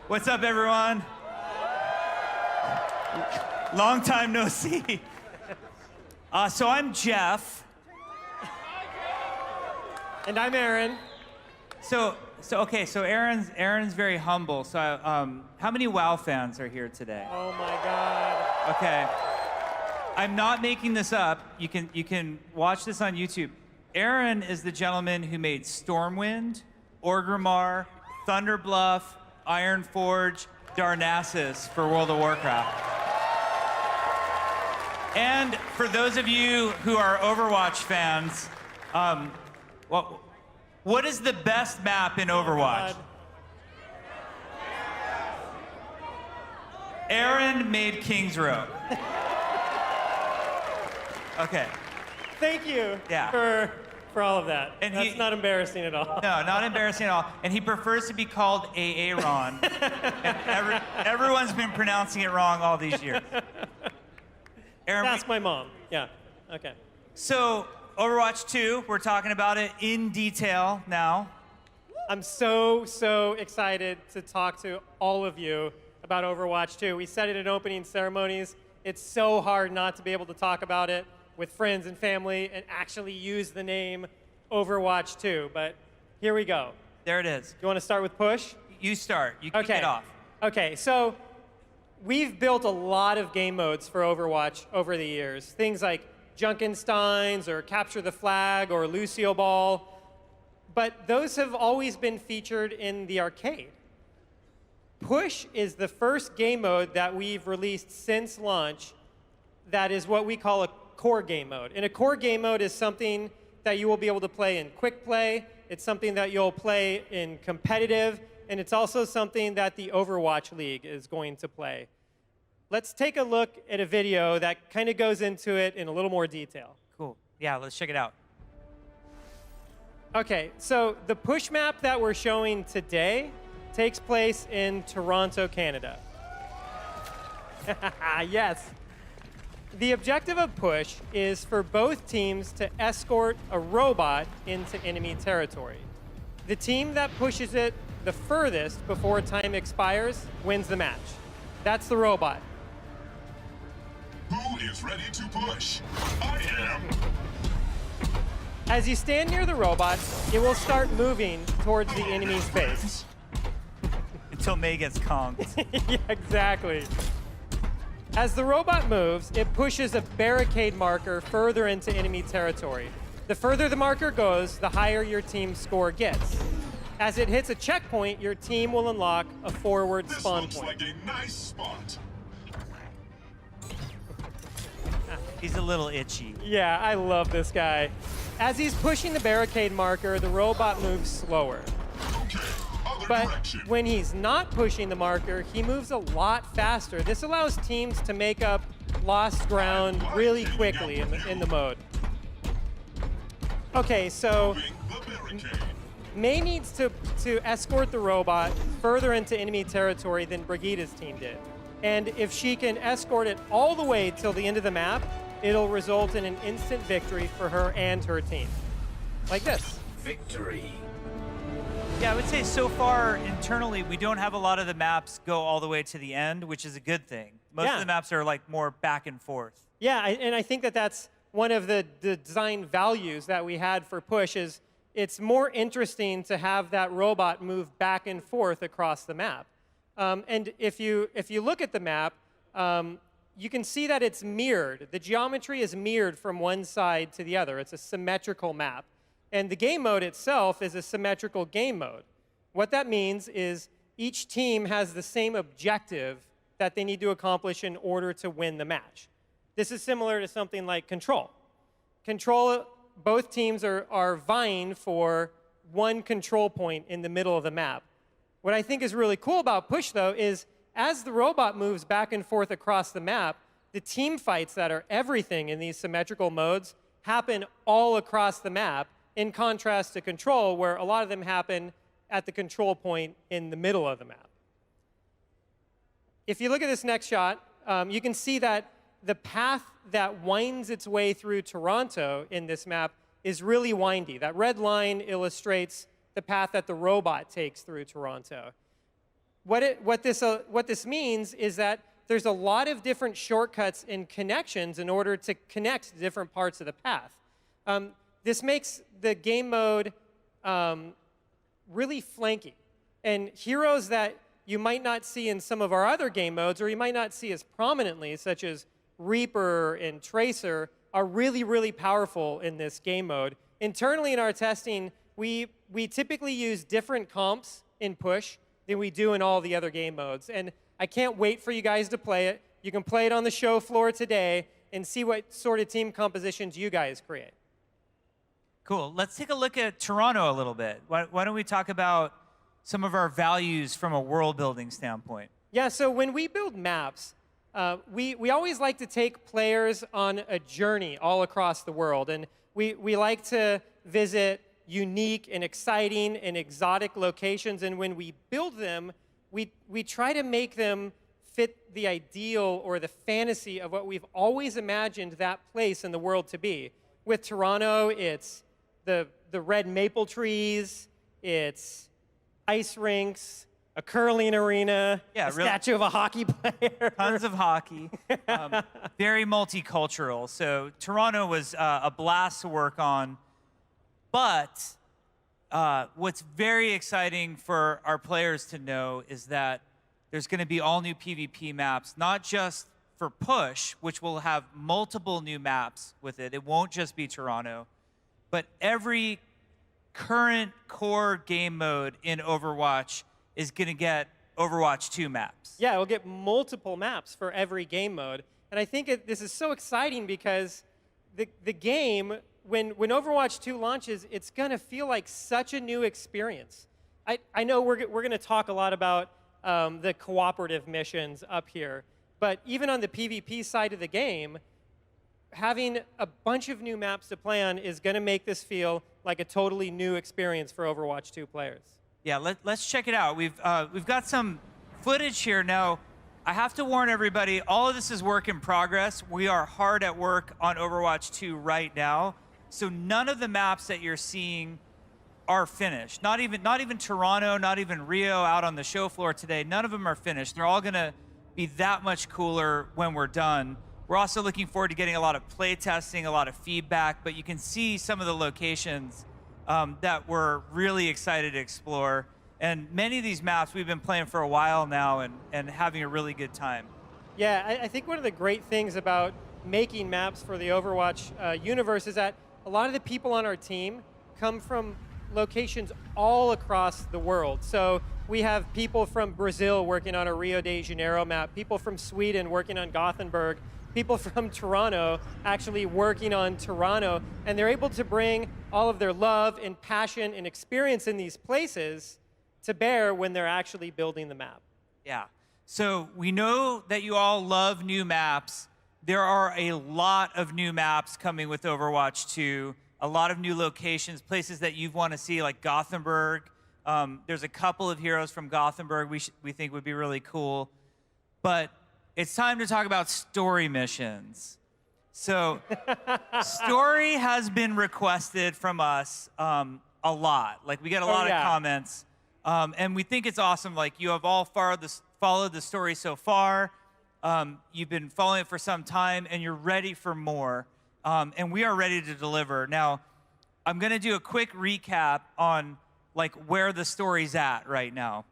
What's up, everyone? Long time no see. So I'm Jeff. And I'm Aaron. So Aaron's very humble. So how many WoW fans are here today? Oh my God. Okay. I'm not making this up. You can watch this on YouTube. Aaron is the gentleman who made Stormwind, Orgrimmar, Thunderbluff, Ironforge, Darnassus for World of Warcraft. And for those of you who are Overwatch fans, what is the best map in Overwatch? Aaron made King's Row. Okay. Thank you for all of that. And that's not embarrassing at all. No, not embarrassing at all. And he prefers to be called Aaron. And everyone's been pronouncing it wrong all these years. Aaron, that's my mom. Yeah. Okay. So, Overwatch 2, we're talking about it in detail now. I'm so excited to talk to all of you about Overwatch 2. We said it in opening ceremonies. It's so hard not to be able to talk about it with friends and family and actually use the name Overwatch 2. But here we go. There it is. You want to start with push? You start. You kick it off. Okay, so we've built a lot of game modes for Overwatch over the years. Things like Junkenstein's or Capture the Flag or Lucio Ball. But those have always been featured in the arcade. Push is the first game mode that we've released since launch that is what we call a core game mode. And a core game mode is something that you will be able to play in quick play. It's something that you'll play in competitive. And it's also something that the Overwatch League is going to play. Let's take a look at a video that kind of goes into it in a little more detail. Cool. Yeah, let's check it out. Okay, so the push map that we're showing today takes place in Toronto, Canada. Yes. The objective of push is for both teams to escort a robot into enemy territory. The team that pushes it the furthest before time expires wins the match. That's the robot. Who is ready to push? I am! As you stand near the robot, it will start moving towards the enemy's base. Until May gets conked. Yeah, exactly. As the robot moves, it pushes a barricade marker further into enemy territory. The further the marker goes, the higher your team's score gets. As it hits a checkpoint, your team will unlock a forward spawn point. This looks like a nice spot. He's a little itchy. Yeah, I love this guy. As he's pushing the barricade marker, the robot moves slower. Okay, But direction. when he's not pushing the marker, he moves a lot faster. This allows teams to make up lost ground really quickly in the mode. Okay, so May needs to escort the robot further into enemy territory than Brigitte's team did. And if she can escort it all the way till the end of the map, it'll result in an instant victory for her and her team. Like this. Victory. Yeah, I would say so far internally, we don't have a lot of the maps go all the way to the end, which is a good thing. Most of the maps are like more back and forth. Yeah, and I think that that's one of the design values that we had for push is it's more interesting to have that robot move back and forth across the map. And if you look at the map, you can see that it's mirrored. The geometry is mirrored from one side to the other. It's a symmetrical map. And the game mode itself is a symmetrical game mode. What that means is each team has the same objective that they need to accomplish in order to win the match. This is similar to something like Control. Control, both teams are vying for one control point in the middle of the map. What I think is really cool about Push, though, is as the robot moves back and forth across the map, the team fights that are everything in these symmetrical modes happen all across the map, in contrast to Control, where a lot of them happen at the control point in the middle of the map. If you look at this next shot, you can see that the path that winds its way through Toronto in this map is really windy. That red line illustrates the path that the robot takes through Toronto. what this means is that there's a lot of different shortcuts and connections in order to connect different parts of the path. This makes the game mode really flanky. And heroes that you might not see in some of our other game modes, or you might not see as prominently, such as Reaper and Tracer, are really, really powerful in this game mode. Internally in our testing, we typically use different comps in push than we do in all the other game modes. And I can't wait for you guys to play it. You can play it on the show floor today and see what sort of team compositions you guys create. Cool. Let's take a look at Toronto a little bit. Why don't we talk about some of our values from a world building standpoint? Yeah, so when we build maps, we always like to take players on a journey all across the world. And we like to visit unique and exciting and exotic locations. And when we build them, we try to make them fit the ideal or the fantasy of what we've always imagined that place in the world to be. With Toronto, it's the red maple trees, it's ice rinks, a curling arena, a statue of a hockey player. Tons of hockey. Very multicultural. So Toronto was a blast to work on. But what's very exciting for our players to know is that there's going to be all new PvP maps, not just for push, which will have multiple new maps with it. It won't just be Toronto. But every current core game mode in Overwatch is going to get Overwatch 2 maps. Yeah, we'll get multiple maps for every game mode. And I think this is so exciting because the game, when Overwatch 2 launches, it's going to feel like such a new experience. I know we're going to talk a lot about the cooperative missions up here, but even on the PvP side of the game, having a bunch of new maps to play on is going to make this feel like a totally new experience for Overwatch 2 players. Yeah, let's check it out. We've got some footage here now. I have to warn everybody, all of this is work in progress. We are hard at work on Overwatch 2 right now. So none of the maps that you're seeing are finished. Not even Toronto, not even Rio out on the show floor today. None of them are finished. They're all going to be that much cooler when we're done. We're also looking forward to getting a lot of play testing, a lot of feedback, but you can see some of the locations that we're really excited to explore. And many of these maps we've been playing for a while now and having a really good time. Yeah, I think one of the great things about making maps for the Overwatch universe is that a lot of the people on our team come from locations all across the world. So we have people from Brazil working on a Rio de Janeiro map, people from Sweden working on Gothenburg, people from Toronto actually working on Toronto, and they're able to bring all of their love and passion and experience in these places to bear when they're actually building the map. Yeah. So we know that you all love new maps. There are a lot of new maps coming with Overwatch 2, a lot of new locations, places that you've want to see, like Gothenburg. There's a couple of heroes from Gothenburg we think would be really cool. But it's time to talk about story missions. So story has been requested from us a lot. Like, we get a lot of comments. And we think it's awesome. Like, you have all followed the story so far. You've been following it for some time, and you're ready for more. And we are ready to deliver. Now, I'm going to do a quick recap on like where the story's at right now.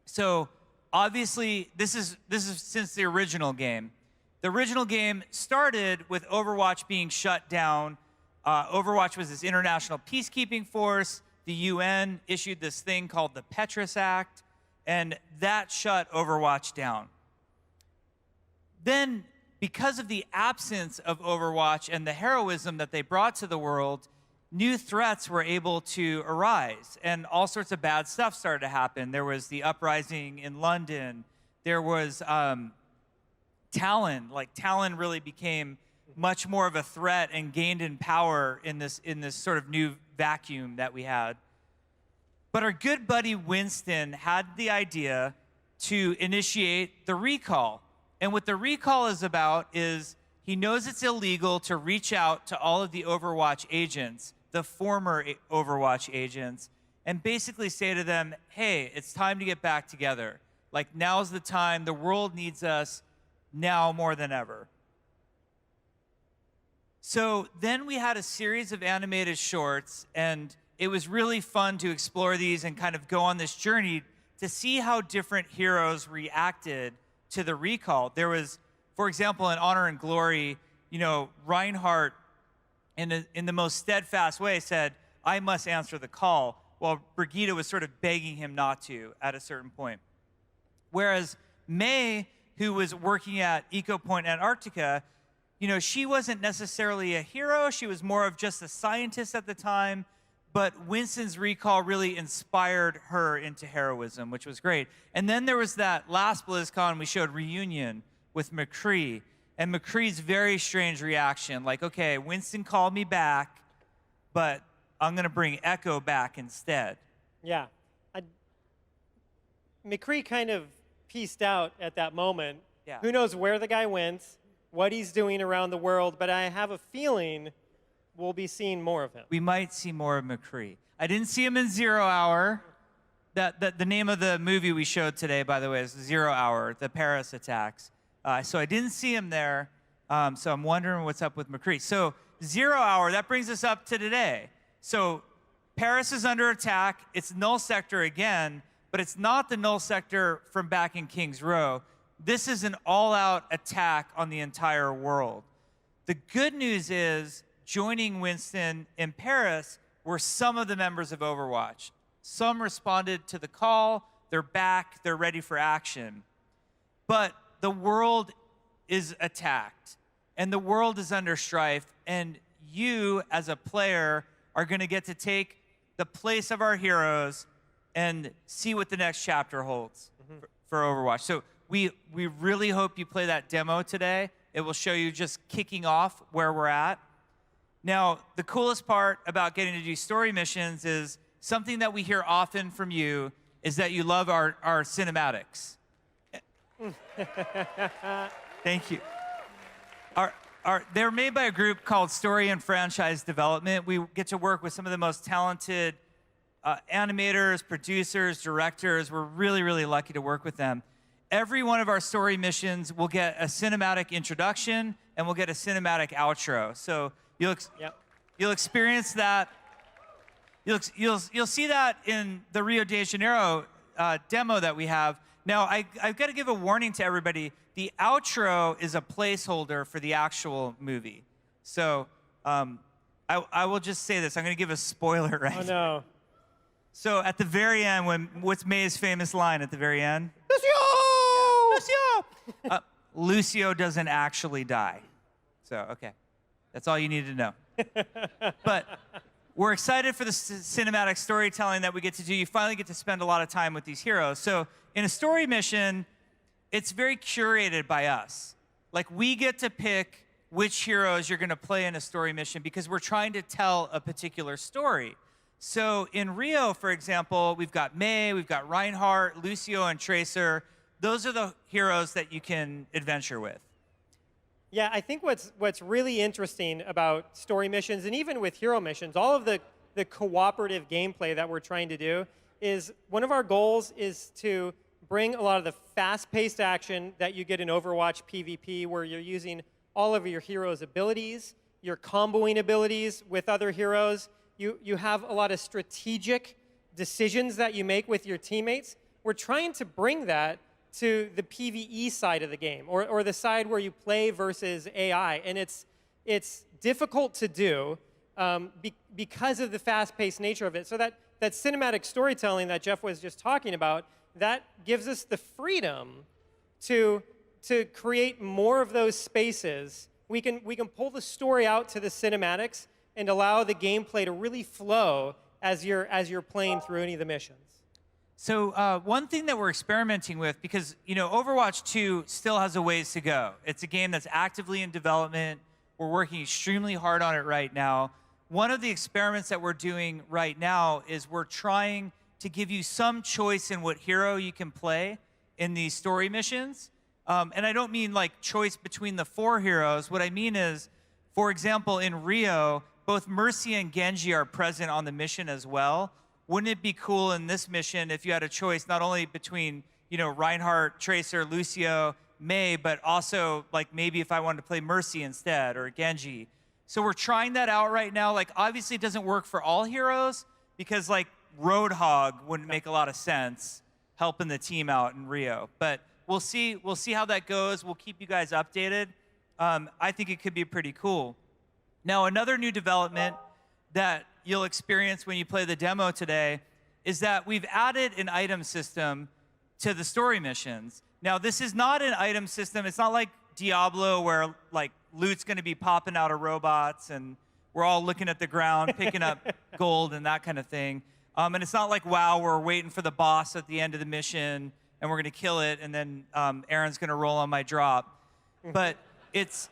So obviously, this is since the original game. The original game started with Overwatch being shut down. Overwatch was this international peacekeeping force. The UN issued this thing called the Petrus Act, and that shut Overwatch down. Then, because of the absence of Overwatch and the heroism that they brought to the world, new threats were able to arise, and all sorts of bad stuff started to happen. There was the uprising in London. There was Talon. Like, Talon really became much more of a threat and gained in power in this sort of new vacuum that we had. But our good buddy Winston had the idea to initiate the recall. And what the recall is about is he knows it's illegal to reach out to all of the Overwatch agents, the former Overwatch agents, and basically say to them, hey, it's time to get back together. Like, now's the time. The world needs us now more than ever. So then we had a series of animated shorts, and it was really fun to explore these and kind of go on this journey to see how different heroes reacted to the recall. There was, for example, in Honor and Glory, Reinhardt, in the most steadfast way, said, "I must answer the call," while Brigitte was sort of begging him not to at a certain point. Whereas May, who was working at Eco Point Antarctica, she wasn't necessarily a hero. She was more of just a scientist at the time. But Winston's recall really inspired her into heroism, which was great. And then there was that last BlizzCon we showed Reunion with McCree. And McCree's very strange reaction. Like, okay, Winston called me back, but I'm going to bring Echo back instead. Yeah. McCree kind of pieced out at that moment. Yeah. Who knows where the guy went, what he's doing around the world, but I have a feeling we'll be seeing more of him. We might see more of McCree. I didn't see him in Zero Hour. The name of the movie we showed today, by the way, is 0 Hour, the Paris attacks. So I didn't see him there. So I'm wondering what's up with McCree. So 0 Hour, that brings us up to today. So Paris is under attack. It's null sector again, but it's not the null sector from back in King's Row. This is an all-out attack on the entire world. The good news is, joining Winston in Paris were some of the members of Overwatch. Some responded to the call. They're back. They're ready for action. But the world is attacked, and the world is under strife, and you, as a player, are going to get to take the place of our heroes and see what the next chapter holds for Overwatch. So we really hope you play that demo today. It will show you just kicking off where we're at. Now, the coolest part about getting to do story missions is something that we hear often from you is that you love our cinematics. Thank you. They're made by a group called Story and Franchise Development. We get to work with some of the most talented animators, producers, directors. We're really, really lucky to work with them. Every one of our story missions will get a cinematic introduction, and we'll get a cinematic outro. So you'll experience that. You'll see that in the Rio de Janeiro demo that we have. Now, I've got to give a warning to everybody. The outro is a placeholder for the actual movie. So I will just say this. I'm going to give a spoiler right Oh, no. So at the very end, what's May's famous line at the very end? Lucio! Lucio doesn't actually die. So, okay. That's all you need to know. But we're excited for the cinematic storytelling that we get to do. You finally get to spend a lot of time with these heroes. So in a story mission, it's very curated by us. Like, we get to pick which heroes you're going to play in a story mission because we're trying to tell a particular story. So in Rio, for example, we've got May, we've got Reinhardt, Lucio, and Tracer. Those are the heroes that you can adventure with. Yeah, I think what's really interesting about story missions, and even with hero missions, all of the cooperative gameplay that we're trying to do is, one of our goals is to bring a lot of the fast-paced action that you get in Overwatch PvP, where you're using all of your heroes' abilities, your comboing abilities with other heroes. You have a lot of strategic decisions that you make with your teammates. We're trying to bring that to the PvE side of the game, or the side where you play versus AI. And it's difficult to do because of the fast-paced nature of it. So that cinematic storytelling that Jeff was just talking about, that gives us the freedom to create more of those spaces. We can pull the story out to the cinematics and allow the gameplay to really flow as you're playing through any of the missions. So one thing that we're experimenting with, because Overwatch 2 still has a ways to go. It's a game that's actively in development. We're working extremely hard on it right now. One of the experiments that we're doing right now is we're trying to give you some choice in what hero you can play in these story missions. And I don't mean like choice between the 4 heroes. What I mean is, for example, in Rio, both Mercy and Genji are present on the mission as well. Wouldn't it be cool in this mission if you had a choice not only between Reinhardt, Tracer, Lucio, Mei, but also like maybe if I wanted to play Mercy instead or Genji. So we're trying that out right now. Like obviously it doesn't work for all heroes because like Roadhog wouldn't make a lot of sense helping the team out in Rio. But we'll see how that goes. We'll keep you guys updated. I think it could be pretty cool. Now, another new development that you'll experience when you play the demo today is that we've added an item system to the story missions. Now, this is not an item system. It's not like Diablo where like loot's going to be popping out of robots and we're all looking at the ground, picking up gold and that kind of thing. And it's not like WoW where we're waiting for the boss at the end of the mission and we're going to kill it and then Aaron's going to roll on my drop. But it's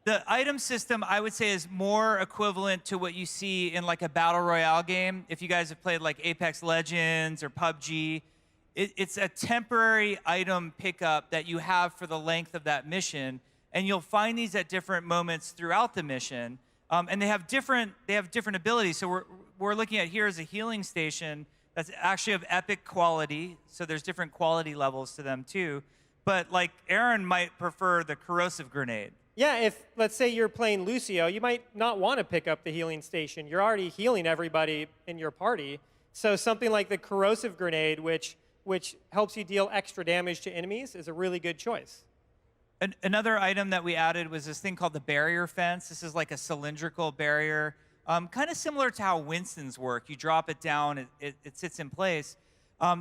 the item system, I would say, is more equivalent to what you see in like a battle royale game. If you guys have played like Apex Legends or PUBG, it's a temporary item pickup that you have for the length of that mission, and you'll find these at different moments throughout the mission. And they have different abilities. So we're looking at here is a healing station that's actually of epic quality. So there's different quality levels to them too. But like Aaron might prefer the corrosive grenade. Yeah, if, let's say you're playing Lucio, you might not want to pick up the healing station. You're already healing everybody in your party. So something like the corrosive grenade, which helps you deal extra damage to enemies, is a really good choice. Another item that we added was this thing called the barrier fence. This is like a cylindrical barrier, kind of similar to how Winston's work. You drop it down, it sits in place.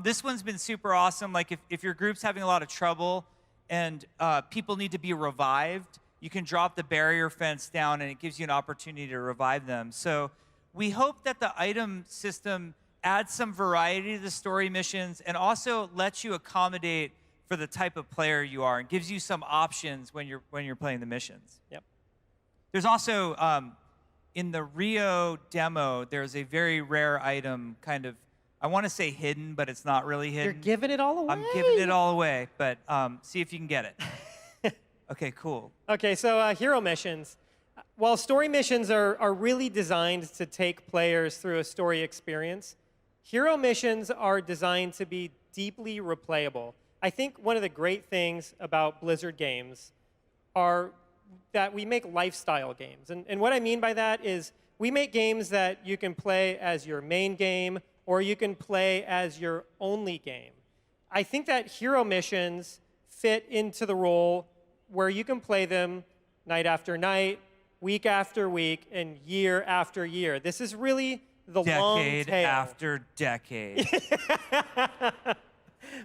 This one's been super awesome. Like if your group's having a lot of trouble and people need to be revived, you can drop the barrier fence down and it gives you an opportunity to revive them. So we hope that the item system adds some variety to the story missions and also lets you accommodate for the type of player you are and gives you some options when you're playing the missions. Yep. There's also, in the Rio demo, there's a very rare item kind of, I want to say hidden, but it's not really hidden. You're giving it all away. I'm giving it all away, but see if you can get it. Okay, cool. Okay, so hero missions. While story missions are really designed to take players through a story experience, hero missions are designed to be deeply replayable. I think one of the great things about Blizzard games are that we make lifestyle games. And what I mean by that is we make games that you can play as your main game or you can play as your only game. I think that hero missions fit into the role where you can play them night after night, week after week, and year after year. This is really the long tail. Decade after decade.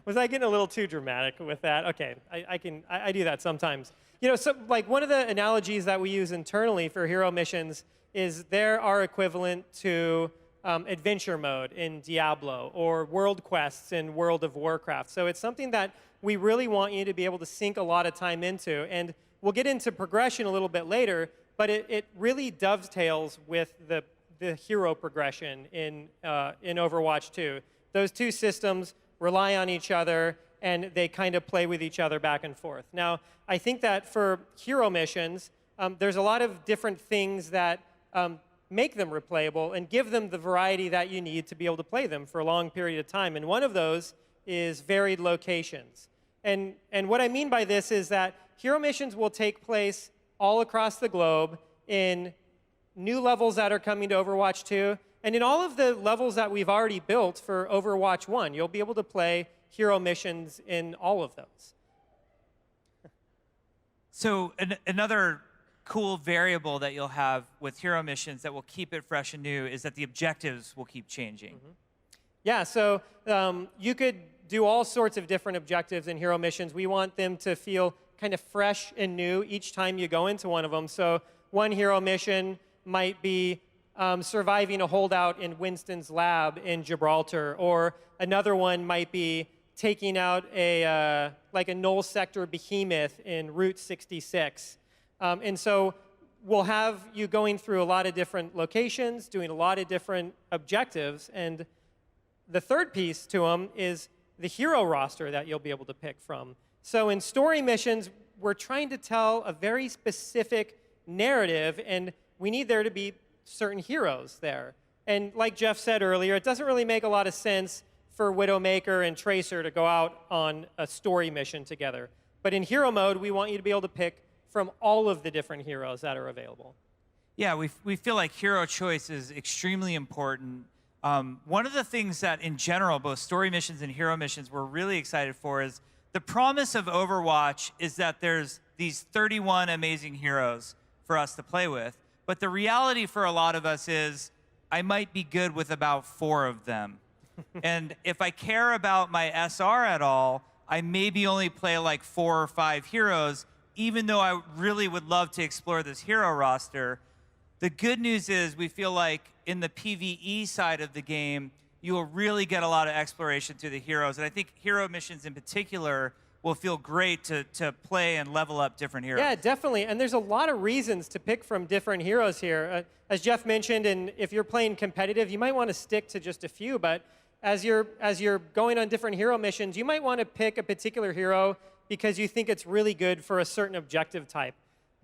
Was I getting a little too dramatic with that? Okay, I do that sometimes. So like one of the analogies that we use internally for hero missions is they're our equivalent to adventure mode in Diablo or world quests in World of Warcraft. So it's something that we really want you to be able to sink a lot of time into. And we'll get into progression a little bit later, but it really dovetails with the hero progression in Overwatch 2. Those two systems rely on each other, and they kind of play with each other back and forth. Now, I think that for hero missions, there's a lot of different things that make them replayable and give them the variety that you need to be able to play them for a long period of time. And one of those is varied locations. And what I mean by this is that hero missions will take place all across the globe in new levels that are coming to Overwatch 2. And in all of the levels that we've already built for Overwatch 1, you'll be able to play hero missions in all of those. So another cool variable that you'll have with hero missions that will keep it fresh and new is that the objectives will keep changing. Mm-hmm. Yeah, so you could do all sorts of different objectives in hero missions. We want them to feel kind of fresh and new each time you go into one of them. So one hero mission might be surviving a holdout in Winston's lab in Gibraltar, or another one might be taking out a null sector behemoth in Route 66. And so we'll have you going through a lot of different locations, doing a lot of different objectives, and the third piece to them is the hero roster that you'll be able to pick from. So in story missions, we're trying to tell a very specific narrative, and we need there to be certain heroes there. And like Jeff said earlier, it doesn't really make a lot of sense for Widowmaker and Tracer to go out on a story mission together. But in hero mode, we want you to be able to pick from all of the different heroes that are available. Yeah, we feel like hero choice is extremely important. One of the things that, in general, both story missions and hero missions we're really excited for is the promise of Overwatch is that there's these 31 amazing heroes for us to play with. But the reality for a lot of us is I might be good with about 4 of them. And if I care about my SR at all, I maybe only play like 4 or 5 heroes, even though I really would love to explore this hero roster. The good news is we feel like in the PvE side of the game, you will really get a lot of exploration through the heroes. And I think hero missions in particular will feel great to play and level up different heroes. Yeah, definitely. And there's a lot of reasons to pick from different heroes here. As Jeff mentioned, and if you're playing competitive, you might want to stick to just a few. But as you're going on different hero missions, you might want to pick a particular hero because you think it's really good for a certain objective type.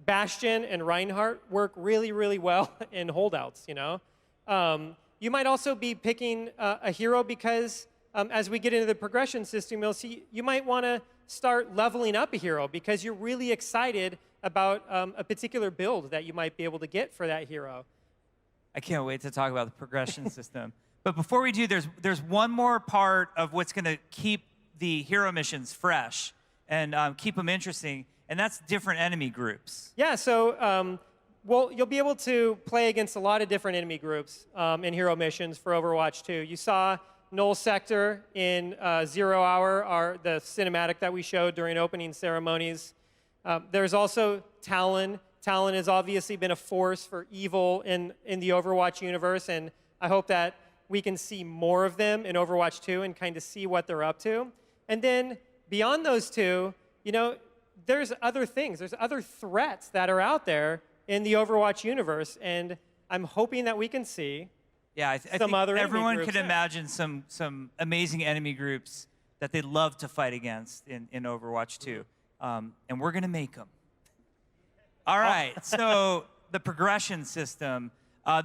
Bastion and Reinhardt work really, really well in holdouts, you know? You might also be picking a hero because as we get into the progression system, you'll see you might want to start leveling up a hero because you're really excited about a particular build that you might be able to get for that hero. I can't wait to talk about the progression system. But before we do, there's one more part of what's going to keep the hero missions fresh and keep them interesting, and that's different enemy groups. Yeah, so well, you'll be able to play against a lot of different enemy groups in hero missions for Overwatch 2. You saw Null Sector in 0 Hour, the cinematic that we showed during opening ceremonies. There's also Talon. Talon has obviously been a force for evil in the Overwatch universe, and I hope that we can see more of them in Overwatch 2 and kind of see what they're up to. And then beyond those two, you know, there's other things. There's other threats that are out there in the Overwatch universe, and I'm hoping that we can see I think everyone could imagine some amazing enemy groups that they'd love to fight against in Overwatch 2, and we're going to make them. All right, so the progression system.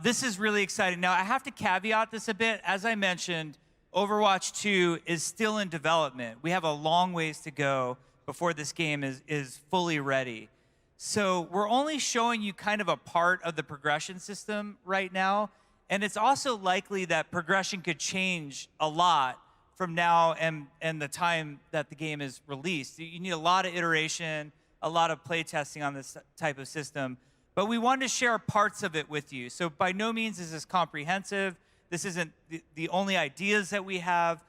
This is really exciting. Now, I have to caveat this a bit. As I mentioned, Overwatch 2 is still in development. We have a long ways to go before this game is fully ready. So we're only showing you kind of a part of the progression system right now. And it's also likely that progression could change a lot from now and the time that the game is released. You need a lot of iteration, a lot of play testing on this type of system. But we wanted to share parts of it with you. So by no means is this comprehensive. This isn't the only ideas that we have.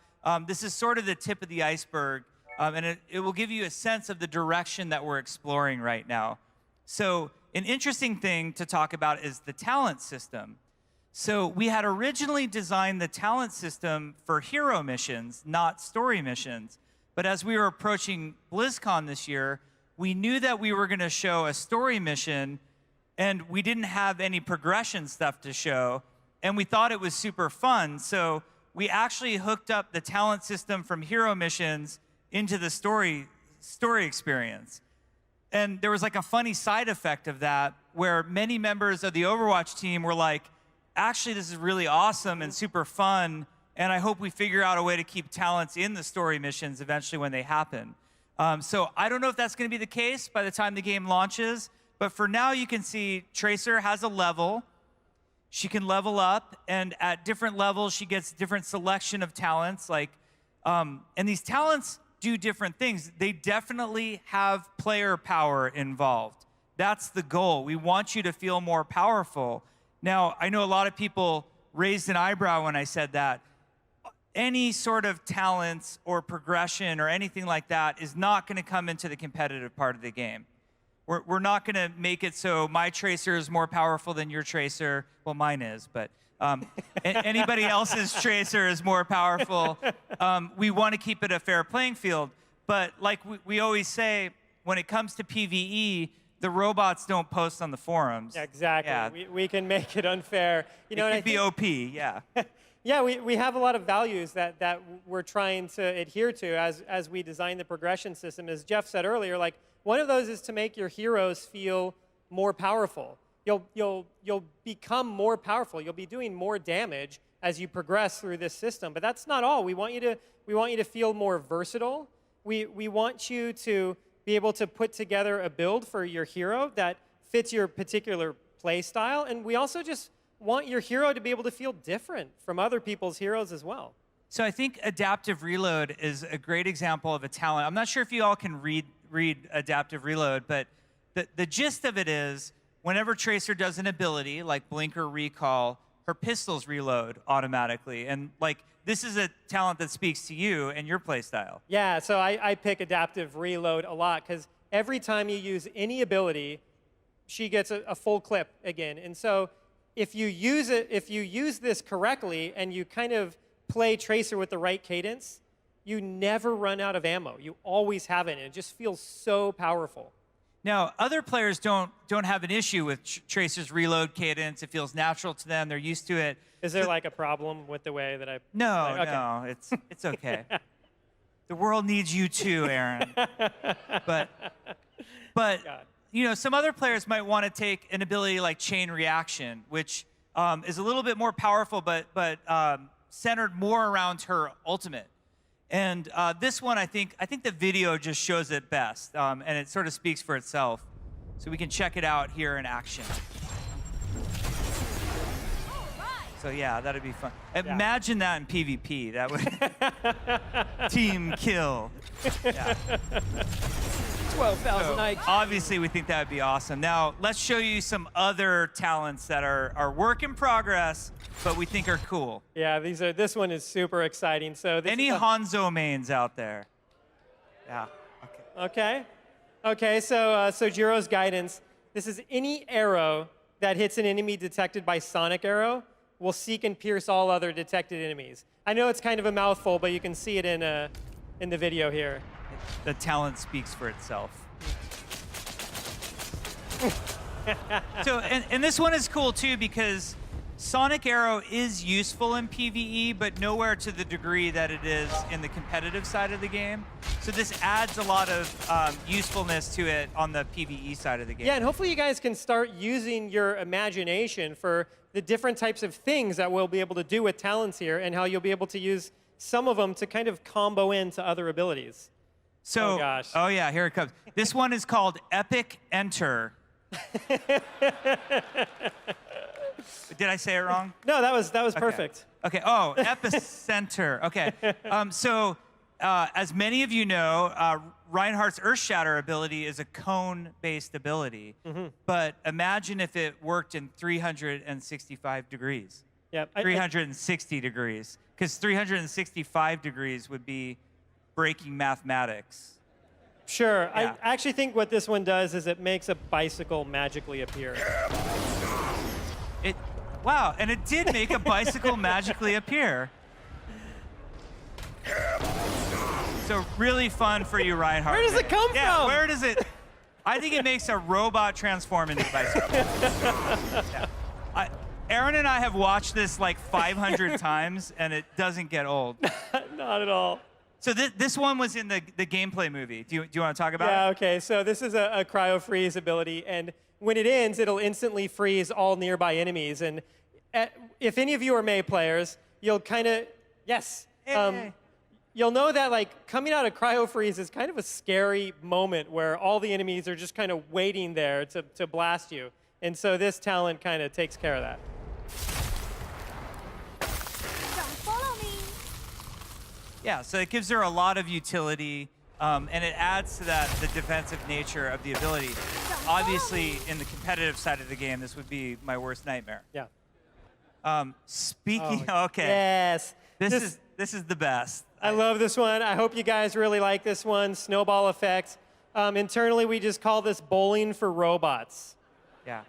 This is sort of the tip of the iceberg. And it will give you a sense of the direction that we're exploring right now. So an interesting thing to talk about is the talent system. So we had originally designed the talent system for hero missions, not story missions. But as we were approaching BlizzCon this year, we knew that we were going to show a story mission, and we didn't have any progression stuff to show, and we thought it was super fun. So we actually hooked up the talent system from hero missions into the story experience. And there was like a funny side effect of that, where many members of the Overwatch team were like, actually, this is really awesome and super fun, and I hope we figure out a way to keep talents in the story missions eventually when they happen. So I don't know if that's going to be the case by the time the game launches, but for now you can see Tracer has a level. She can level up, and at different levels she gets different selection of talents. And these talents do different things. They definitely have player power involved. That's the goal. We want you to feel more powerful. Now, I know a lot of people raised an eyebrow when I said that. Any sort of talents or progression or anything like that is not going to come into the competitive part of the game. We're not going to make it so my Tracer is more powerful than your Tracer. Well, mine is, but anybody else's Tracer is more powerful. We want to keep it a fair playing field. But like we always say, when it comes to PvE, the robots don't post on the forums. Exactly. Yeah. We can make it unfair. You know, it could be OP, yeah. Yeah, we have a lot of values that we're trying to adhere to as we design the progression system. As Jeff said earlier, like one of those is to make your heroes feel more powerful. you'll become more powerful. You'll be doing more damage as you progress through this system. But that's not all. We want you to feel more versatile. We want you to be able to put together a build for your hero that fits your particular play style. And we also just want your hero to be able to feel different from other people's heroes as well. So I think adaptive reload is a great example of a talent. I'm not sure if you all can read adaptive reload, but the gist of it is whenever Tracer does an ability like blink or recall, her pistols reload automatically. And like this is a talent that speaks to you and your play style. Yeah, so I pick adaptive reload a lot because every time you use any ability, she gets a full clip again. And so if you use this correctly and you kind of play Tracer with the right cadence, you never run out of ammo. You always have it, and it just feels so powerful. Now, other players don't have an issue with Tracer's reload cadence. It feels natural to them. They're used to it. Is there like a problem with the way that I... No, okay. no, it's okay. The world needs you too, Aaron. But you know, some other players might want to take an ability like chain reaction, which is a little bit more powerful, but centered more around her ultimate. And this one, I think the video just shows it best, and it sort of speaks for itself. So we can check it out here in action. So yeah, that'd be fun. Yeah. Imagine that in PvP. That would team kill. Yeah. 12,000 IQ. Obviously, we think that would be awesome. Now, let's show you some other talents that are work in progress, but we think are cool. Yeah, this one is super exciting. So Any Hanzo mains out there? Yeah. Okay. Okay. So Jiro's guidance. This is any arrow that hits an enemy detected by sonic arrow will seek and pierce all other detected enemies. I know it's kind of a mouthful, but you can see it in the video here. The talent speaks for itself. So, and this one is cool too because Sonic Arrow is useful in PvE, but nowhere to the degree that it is in the competitive side of the game. So this adds a lot of usefulness to it on the PvE side of the game. Yeah, and hopefully you guys can start using your imagination for the different types of things that we'll be able to do with talents here and how you'll be able to use some of them to kind of combo into other abilities. So, oh gosh. Oh yeah, here it comes. This one is called Epic Enter. Did I say it wrong? No, that was Okay. perfect. Okay. Oh, Epicenter. Okay. As many of you know, Reinhardt's Earthshatter ability is a cone-based ability. Mm-hmm. But imagine if it worked in 365 degrees. Yeah. 360 degrees. Because 365 degrees would be breaking mathematics. Sure. Yeah. I actually think what this one does is it makes a bicycle magically appear. Wow, and it did make a bicycle magically appear. So really fun for you, Reinhardt. Where does it come from? Where does it? I think it makes a robot transform into a bicycle. Yeah. Aaron and I have watched this like 500 times, and it doesn't get old. Not at all. So this one was in the gameplay movie. Do you want to talk about Yeah, it? okay. So this is a cryo freeze ability, and when it ends, it'll instantly freeze all nearby enemies. And if any of you are May players, you'll kind of, yes. You'll know that like coming out of cryo freeze is kind of a scary moment where all the enemies are just kind of waiting there to blast you. And so this talent kind of takes care of that. Don't follow me. Yeah, so it gives her a lot of utility, and it adds to that the defensive nature of the ability. Obviously, in the competitive side of the game, this would be my worst nightmare. Yeah. Speaking, Oh, okay. Yes. This is the best. I love this one. I hope you guys really like this one. Snowball effect. Internally, we just call this bowling for robots. Yeah.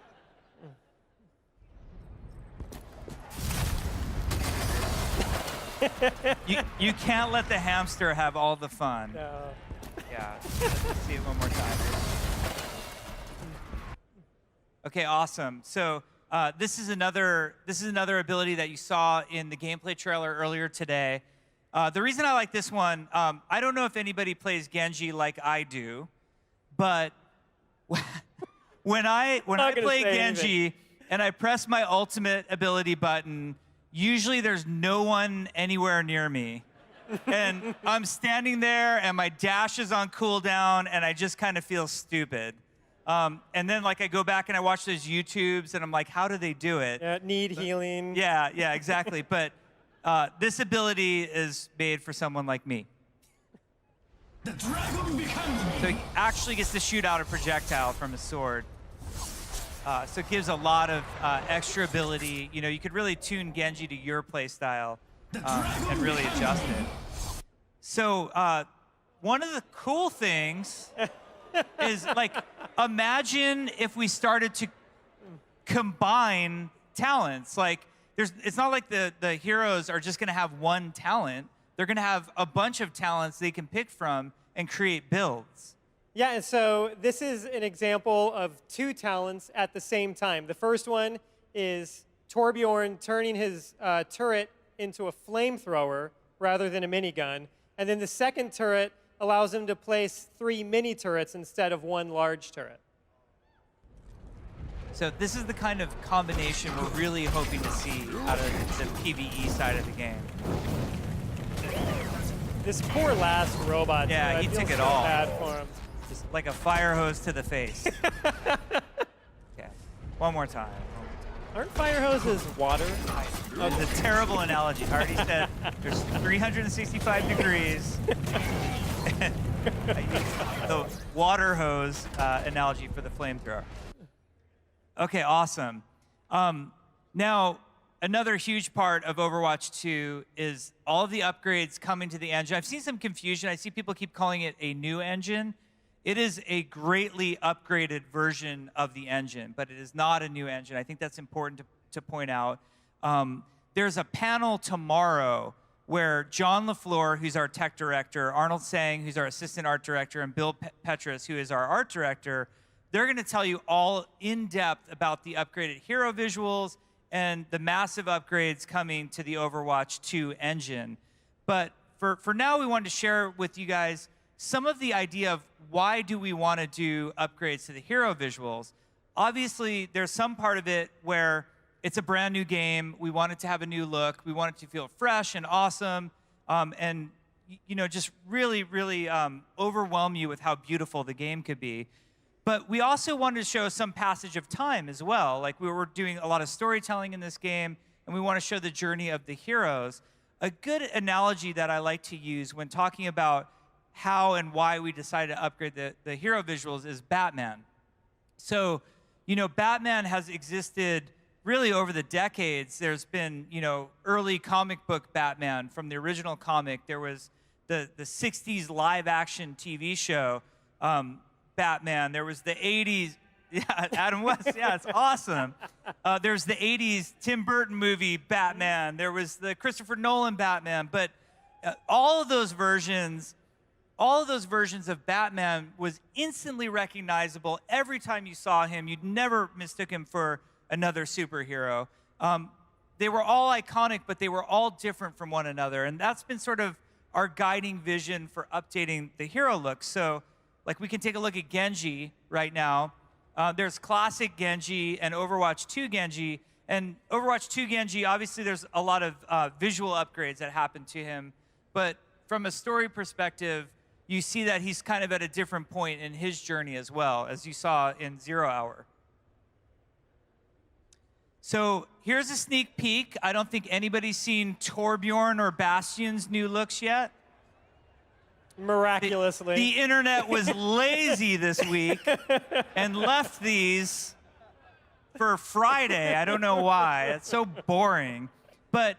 you can't let the hamster have all the fun. No. Yeah. Let's see it one more time. Okay, awesome. So this is another ability that you saw in the gameplay trailer earlier today. The reason I like this one, I don't know if anybody plays Genji like I do, but when I Not gonna play say Genji anything. and I press my ultimate ability button, usually there's no one anywhere near me. And I'm standing there and my dash is on cooldown and I just kind of feel stupid. And then like I go back and I watch those YouTubes and I'm like, how do they do it? Yeah, need healing. Yeah, exactly. But this ability is made for someone like me. The dragon becomes me. So he actually gets to shoot out a projectile from his sword. So it gives a lot of extra ability. You know, you could really tune Genji to your play style and really adjust it. So one of the cool things is like, imagine if we started to combine talents. Like, it's not like the heroes are just going to have one talent. They're going to have a bunch of talents they can pick from and create builds. Yeah, and so this is an example of two talents at the same time. The first one is Torbjorn turning his turret into a flamethrower rather than a minigun. And then the second turret allows him to place 3 mini turrets instead of 1 large turret. So this is the kind of combination we're really hoping to see out of the PvE side of the game. This poor last robot. Yeah, too, I he feel took it so all. bad for him. Just like a fire hose to the face. Okay, one more time. Aren't fire hoses water? It's a terrible analogy. I already said there's 365 degrees. I used the water hose analogy for the flamethrower. Okay, awesome. Now, another huge part of Overwatch 2 is all of the upgrades coming to the engine. I've seen some confusion. I see people keep calling it a new engine. It is a greatly upgraded version of the engine, but it is not a new engine. I think that's important to point out. There's a panel tomorrow where John LaFleur, who's our tech director, Arnold Sang, who's our assistant art director, and Bill Petras, who is our art director, they're going to tell you all in depth about the upgraded hero visuals and the massive upgrades coming to the Overwatch 2 engine. But for now, we wanted to share with you guys some of the idea of why do we want to do upgrades to the hero visuals. Obviously, there's some part of it where it's a brand new game. We want it to have a new look. We want it to feel fresh and awesome, and you know, just really overwhelm you with how beautiful the game could be. But we also wanted to show some passage of time as well. Like, we were doing a lot of storytelling in this game, and we want to show the journey of the heroes. A good analogy that I like to use when talking about how and why we decided to upgrade the hero visuals is Batman. So, you know, Batman has existed really over the decades. There's been, you know, early comic book Batman from the original comic. There was the 60s live action TV show, Batman. There was the 80s, yeah, Adam West, yeah, it's awesome. There's the 80s Tim Burton movie, Batman. There was the Christopher Nolan Batman. But all of those versions of Batman was instantly recognizable. Every time you saw him, you'd never mistook him for another superhero. They were all iconic, but they were all different from one another. And that's been sort of our guiding vision for updating the hero look. So, like, we can take a look at Genji right now. There's classic Genji and Overwatch 2 Genji. And Overwatch 2 Genji, obviously there's a lot of visual upgrades that happened to him. But from a story perspective, you see that he's kind of at a different point in his journey as well, as you saw in 0 Hour. So here's a sneak peek. I don't think anybody's seen Torbjorn or Bastion's new looks yet. Miraculously. The internet was lazy this week and left these for Friday. I don't know why. It's so boring. But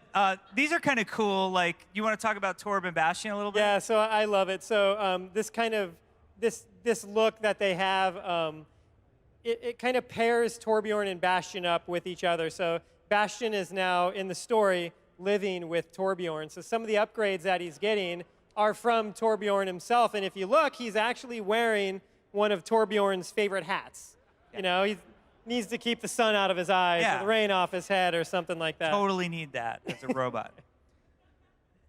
these are kind of cool. Like, you want to talk about Torb and Bastion a little bit? Yeah, so I love it. So this kind of, this look that they have, it kind of pairs Torbjorn and Bastion up with each other. So Bastion is now, in the story, living with Torbjorn. So some of the upgrades that he's getting are from Torbjorn himself. And if you look, he's actually wearing one of Torbjorn's favorite hats. You know, he needs to keep the sun out of his eyes, or the rain off his head, or something like that. Totally need that as a robot.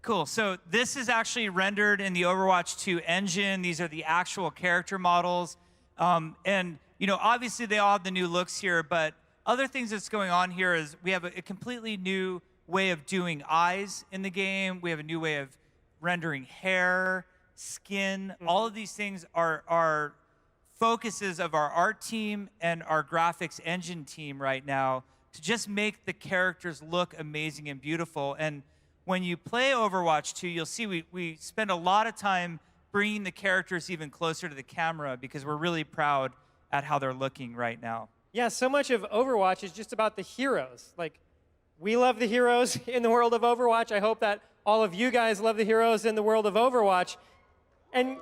Cool. So this is actually rendered in the Overwatch 2 engine. These are the actual character models. And obviously they all have the new looks here, but other things that's going on here is we have a completely new way of doing eyes in the game. We have a new way of rendering hair, skin. All of these things are focuses of our art team and our graphics engine team right now to just make the characters look amazing and beautiful. And when you play Overwatch 2, you'll see we spend a lot of time bringing the characters even closer to the camera because we're really proud at how they're looking right now. Yeah, so much of Overwatch is just about the heroes. Like, we love the heroes in the world of Overwatch. I hope that all of you guys love the heroes in the world of Overwatch. And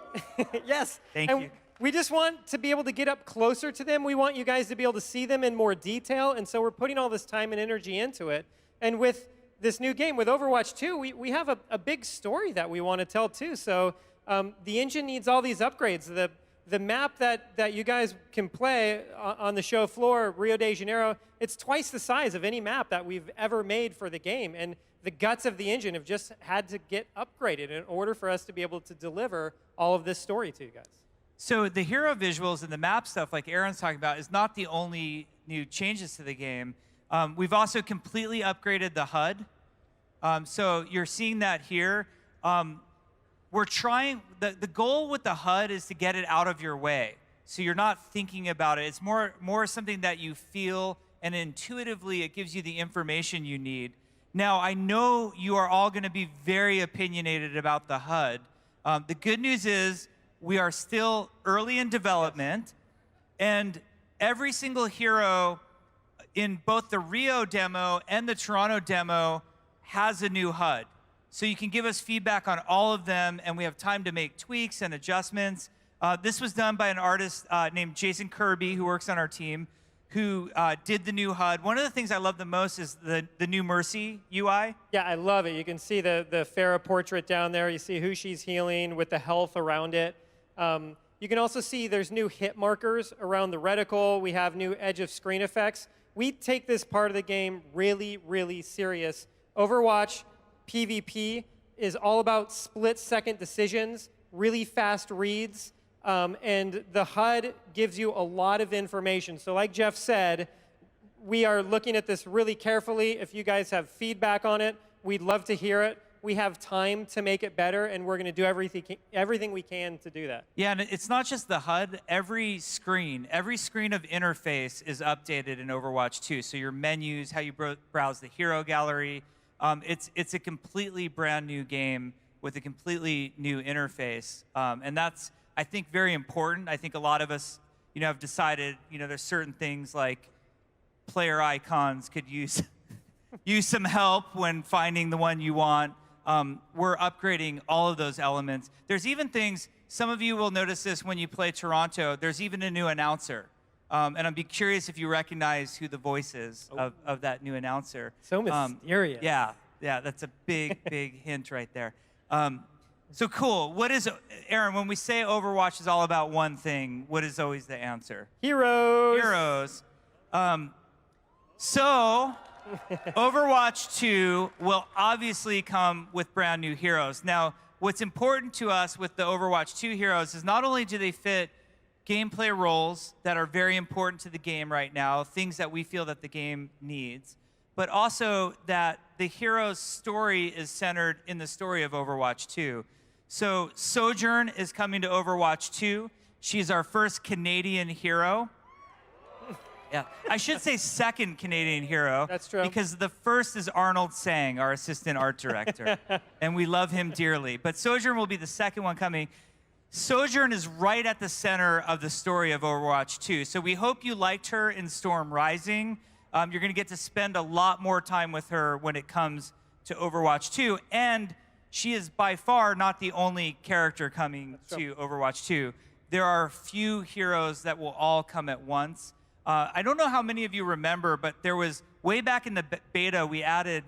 yes, Thank you. We just want to be able to get up closer to them. We want you guys to be able to see them in more detail. And so we're putting all this time and energy into it. And with this new game, with Overwatch 2, we have a big story that we want to tell too. So the engine needs all these upgrades. The map that you guys can play on the show floor, Rio de Janeiro, it's twice the size of any map that we've ever made for the game. And the guts of the engine have just had to get upgraded in order for us to be able to deliver all of this story to you guys. So the hero visuals and the map stuff, like Aaron's talking about, is not the only new changes to the game. We've also completely upgraded the HUD. So you're seeing that here. We're trying, the goal with the HUD is to get it out of your way. So you're not thinking about it. It's more something that you feel, and intuitively it gives you the information you need. Now, I know you are all going to be very opinionated about the HUD. The good news is we are still early in development, and every single hero in both the Rio demo and the Toronto demo has a new HUD. So you can give us feedback on all of them, and we have time to make tweaks and adjustments. This was done by an artist named Jason Kirby, who works on our team, who did the new HUD. One of the things I love the most is the new Mercy UI. Yeah, I love it. You can see the Farah portrait down there. You see who she's healing with the health around it. You can also see there's new hit markers around the reticle. We have new edge of screen effects. We take this part of the game really, really serious. Overwatch PvP is all about split-second decisions, really fast reads, and the HUD gives you a lot of information. So like Jeff said, we are looking at this really carefully. If you guys have feedback on it, we'd love to hear it. We have time to make it better, and we're going to do everything we can to do that. Yeah, and it's not just the HUD. Every screen of interface is updated in Overwatch 2. So your menus, how you browse the hero gallery, it's a completely brand new game with a completely new interface, and that's, I think, very important. I think a lot of us, have decided, there's certain things like player icons could use some help when finding the one you want. We're upgrading all of those elements. There's even things, some of you will notice this when you play Toronto, there's even a new announcer. And I'd be curious if you recognize who the voice is of that new announcer. So mysterious. Yeah, that's a big, big hint right there. So cool. What is, Aaron, when we say Overwatch is all about one thing, what is always the answer? Heroes. Heroes. So Overwatch 2 will obviously come with brand new heroes. Now, what's important to us with the Overwatch 2 heroes is not only do they fit gameplay roles that are very important to the game right now, things that we feel that the game needs, but also that the hero's story is centered in the story of Overwatch 2. So Sojourn is coming to Overwatch 2. She's our first Canadian hero. Yeah, I should say second Canadian hero. That's true. Because the first is Arnold Sang, our assistant art director, and we love him dearly. But Sojourn will be the second one coming. Sojourn is right at the center of the story of Overwatch 2. So we hope you liked her in Storm Rising. You're going to get to spend a lot more time with her when it comes to Overwatch 2. And she is by far not the only character coming to Overwatch 2. There are a few heroes that will all come at once. I don't know how many of you remember, but there was, way back in the beta, we added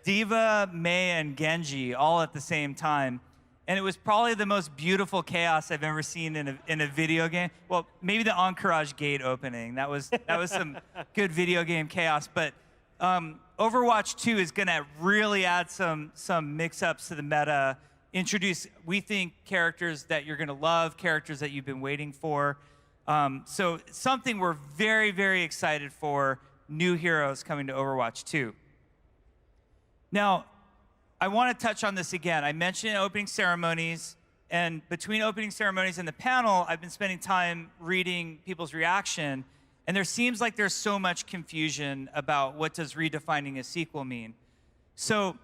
Diva, Mei, and Genji all at the same time. And it was probably the most beautiful chaos I've ever seen in a video game. Well, maybe the Encourage Gate opening. That was some good video game chaos. But Overwatch 2 is going to really add some mix-ups to the meta, introduce, we think, characters that you're going to love, characters that you've been waiting for. So something we're very, very excited for, new heroes coming to Overwatch 2. Now, I want to touch on this again. I mentioned opening ceremonies, and between opening ceremonies and the panel, I've been spending time reading people's reaction, and there seems like there's so much confusion about what does redefining a sequel mean. So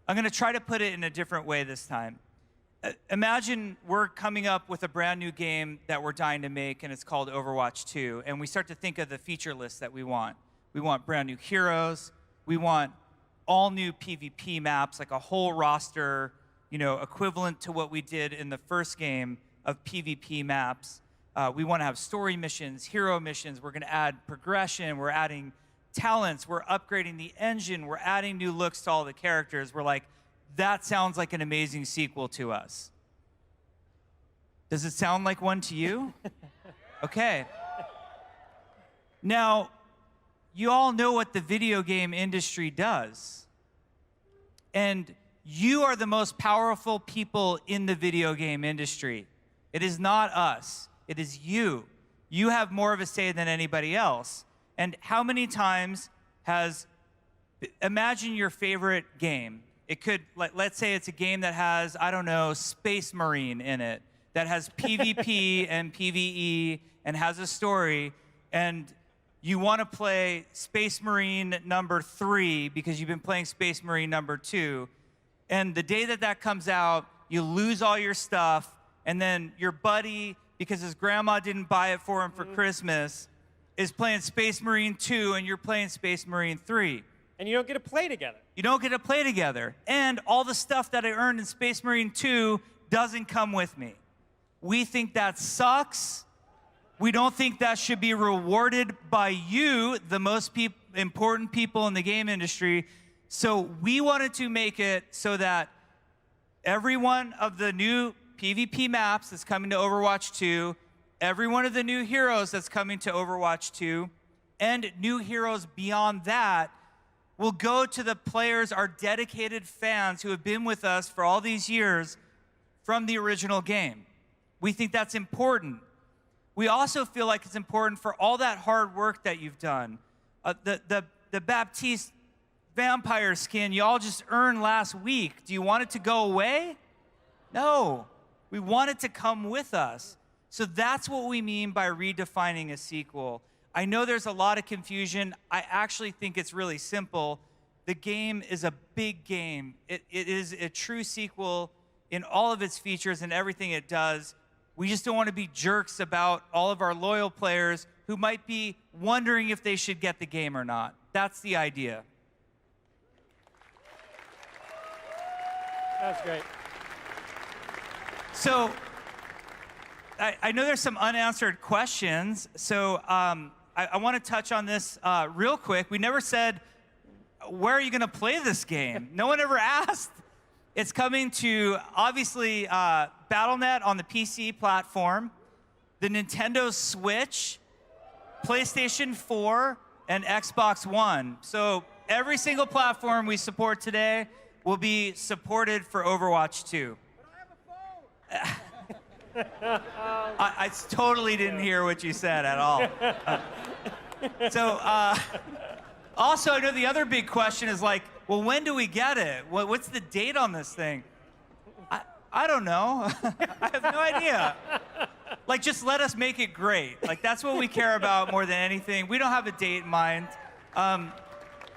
I'm going to try to put it in a different way this time. Imagine we're coming up with a brand new game that we're dying to make, and it's called Overwatch 2, and we start to think of the feature list that we want. We want brand new heroes. We want all new PvP maps, like a whole roster, equivalent to what we did in the first game of PvP maps. We want to have story missions, hero missions. We're going to add progression. We're adding talents. We're upgrading the engine. We're adding new looks to all the characters. We're like, that sounds like an amazing sequel to us. Does it sound like one to you? Okay. Now, you all know what the video game industry does. And you are the most powerful people in the video game industry. It is not us. It is you. You have more of a say than anybody else. And how many times imagine your favorite game. It could, let's say it's a game that has, I don't know, Space Marine in it, that has PvP and PvE and has a story, and you want to play Space Marine number 3 because you've been playing Space Marine number 2, and the day that that comes out, you lose all your stuff, and then your buddy, because his grandma didn't buy it for him for Christmas, is playing Space Marine 2, and you're playing Space Marine 3. And you don't get to play together. You don't get to play together. And all the stuff that I earned in Space Marine 2 doesn't come with me. We think that sucks. We don't think that should be rewarded by you, the most important people in the game industry. So we wanted to make it so that every one of the new PvP maps that's coming to Overwatch 2, every one of the new heroes that's coming to Overwatch 2, and new heroes beyond that will go to the players, our dedicated fans who have been with us for all these years from the original game. We think that's important. We also feel like it's important for all that hard work that you've done. The Baptiste vampire skin you all just earned last week. Do you want it to go away? No. We want it to come with us. So that's what we mean by redefining a sequel. I know there's a lot of confusion. I actually think it's really simple. The game is a big game. It is a true sequel in all of its features and everything it does. We just don't want to be jerks about all of our loyal players who might be wondering if they should get the game or not. That's the idea. That's great. So I know there's some unanswered questions. So I want to touch on this real quick. We never said, where are you going to play this game? No one ever asked. It's coming to, obviously, Battle.net on the PC platform, the Nintendo Switch, PlayStation 4, and Xbox One. So every single platform we support today will be supported for Overwatch 2. I totally didn't hear what you said at all. Also, I know the other big question is like, well, when do we get it? What's the date on this thing? I don't know. I have no idea. Like, just let us make it great. Like, that's what we care about more than anything. We don't have a date in mind.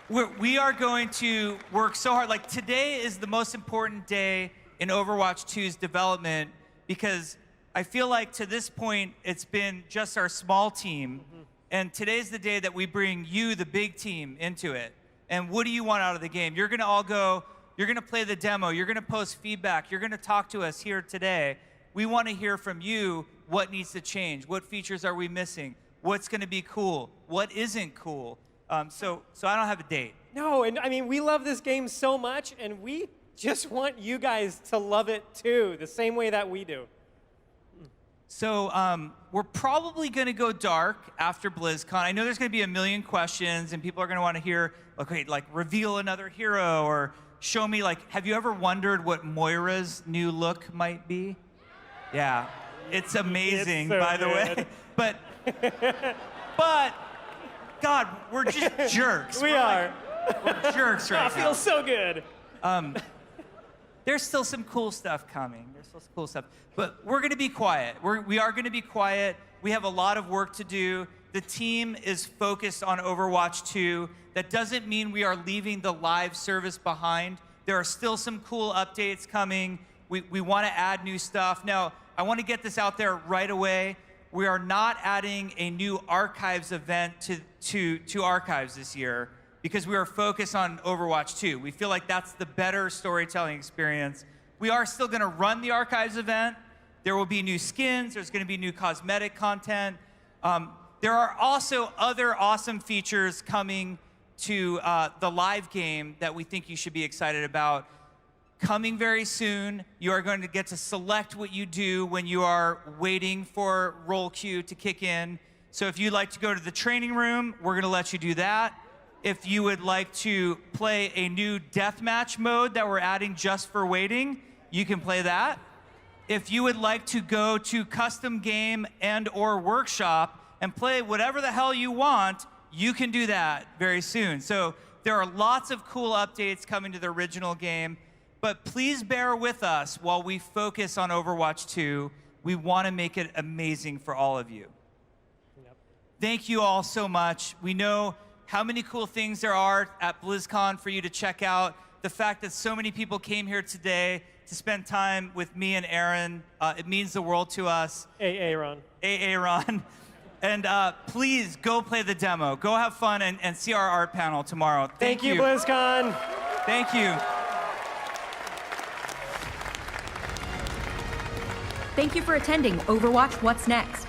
We are going to work so hard. Like, today is the most important day in Overwatch 2's development because I feel like to this point, it's been just our small team. And today's the day that we bring you, the big team, into it. And what do you want out of the game? You're going to all go, you're going to play the demo, you're going to post feedback, you're going to talk to us here today. We want to hear from you what needs to change, what features are we missing, what's going to be cool, what isn't cool. So I don't have a date. No, and I mean, we love this game so much, and we just want you guys to love it too, the same way that we do. So we're probably going to go dark after BlizzCon. I know there's going to be a million questions, and people are going to want to hear, okay, like reveal another hero or show me, like, have you ever wondered what Moira's new look might be? Yeah, it's amazing, It's so by the way. good. But God, we're just jerks. We We're are. We're jerks right That now. feels so good. There's still some cool stuff coming. There's still some cool stuff. But we're going to be quiet. We are going to be quiet. We have a lot of work to do. The team is focused on Overwatch 2. That doesn't mean we are leaving the live service behind. There are still some cool updates coming. We want to add new stuff. Now, I want to get this out there right away. We are not adding a new Archives event to Archives this year because we are focused on Overwatch 2. We feel like that's the better storytelling experience. We are still going to run the Archives event. There will be new skins. There's going to be new cosmetic content. There are also other awesome features coming to the live game that we think you should be excited about. Coming very soon, you are going to get to select what you do when you are waiting for roll queue to kick in. So if you'd like to go to the training room, we're going to let you do that. If you would like to play a new deathmatch mode that we're adding just for waiting, you can play that. If you would like to go to custom game and/or workshop and play whatever the hell you want, you can do that very soon. So there are lots of cool updates coming to the original game. But please bear with us while we focus on Overwatch 2. We want to make it amazing for all of you. Yep. Thank you all so much. We know how many cool things there are at BlizzCon for you to check out. The fact that so many people came here today to spend time with me and Aaron, it means the world to us. Aaron. Aaron. And please go play the demo. Go have fun and see our art panel tomorrow. Thank you, BlizzCon. Thank you. Thank you for attending Overwatch What's Next.